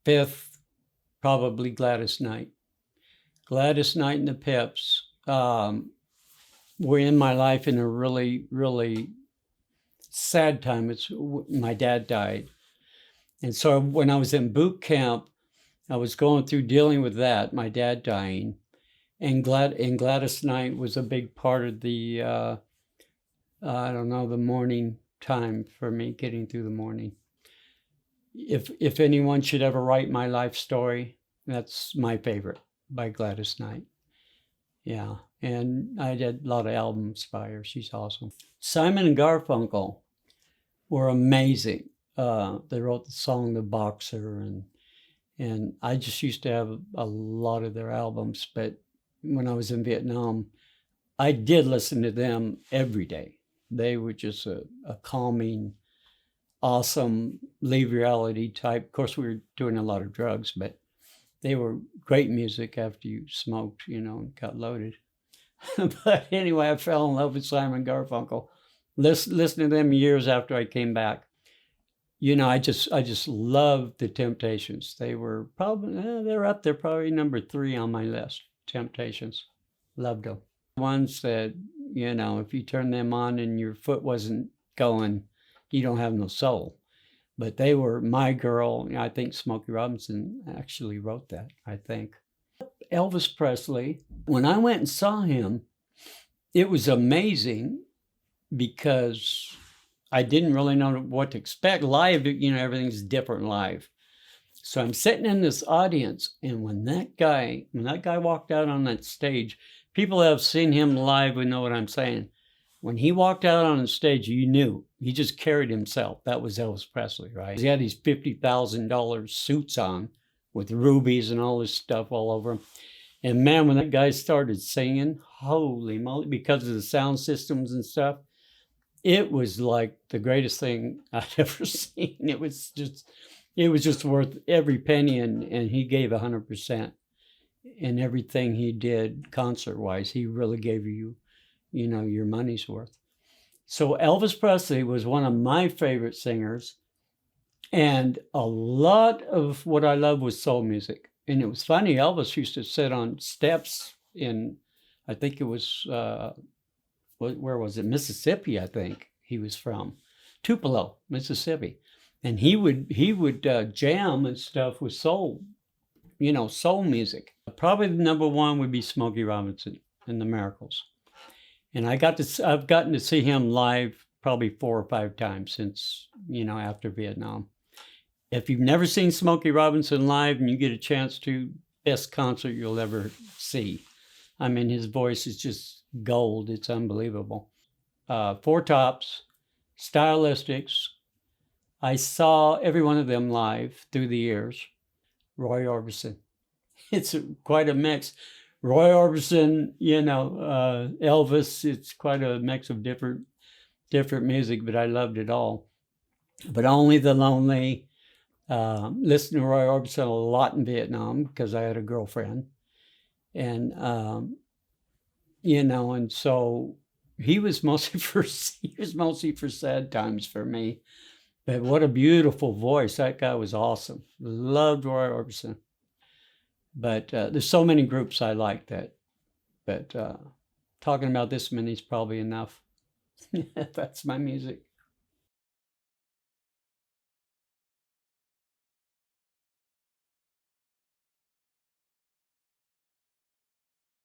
Fifth, probably Gladys Knight. Gladys Knight and the Pips were in my life in a really, really sad time. My dad died. And so when I was in boot camp, I was going through dealing with that, my dad dying. And Gladys Knight was a big part of the, the morning time for me, getting through the morning. If anyone should ever write my life story, that's my favorite, by Gladys Knight. Yeah, and I did a lot of albums by her. She's awesome. Simon and Garfunkel were amazing. They wrote the song "The Boxer," and I just used to have a lot of their albums. But when I was in Vietnam, I did listen to them every day. They were just a calming, awesome, leave reality type. Of course, we were doing a lot of drugs, but they were great music after you smoked, and got loaded. But anyway, I fell in love with Simon Garfunkel. Listening to them years after I came back. I just loved the Temptations. They were they're up there, probably number 3 on my list. Temptations, loved them. Ones that, if you turn them on and your foot wasn't going, you don't have no soul. But they were My Girl. I think Smokey Robinson actually wrote that, I think. Elvis Presley, when I went and saw him, it was amazing because I didn't really know what to expect. Live, everything's different live. So I'm sitting in this audience, and when that guy walked out on that stage, people that have seen him live would know what I'm saying. When he walked out on the stage, you knew. He just carried himself. That was Elvis Presley, right? He had these $50,000 suits on with rubies and all this stuff all over him. And man, when that guy started singing, holy moly, because of the sound systems and stuff, it was like the greatest thing I'd ever seen. It was just worth every penny, and he gave 100% in everything he did concert-wise. He really gave you, your money's worth. So Elvis Presley was one of my favorite singers, and a lot of what I loved was soul music. And it was funny, Elvis used to sit on steps in, I think it was, where was it? Mississippi, I think he was from. Tupelo, Mississippi. And he would jam and stuff with soul, soul music. Probably the number 1 would be Smokey Robinson and the Miracles. And I've gotten to see him live probably 4 or 5 times since, after Vietnam. If you've never seen Smokey Robinson live and you get a chance to, best concert you'll ever see. I mean, his voice is just gold. It's unbelievable. Four Tops, Stylistics. I saw every one of them live through the years. Roy Orbison. It's quite a mix. Roy Orbison, Elvis, it's quite a mix of different music, but I loved it all. But Only the Lonely. Listened to Roy Orbison a lot in Vietnam because I had a girlfriend. And, and so he was mostly for sad times for me. But what a beautiful voice. That guy was awesome. Loved Roy Orbison. But there's so many groups I like that. But talking about this many is probably enough. That's my music.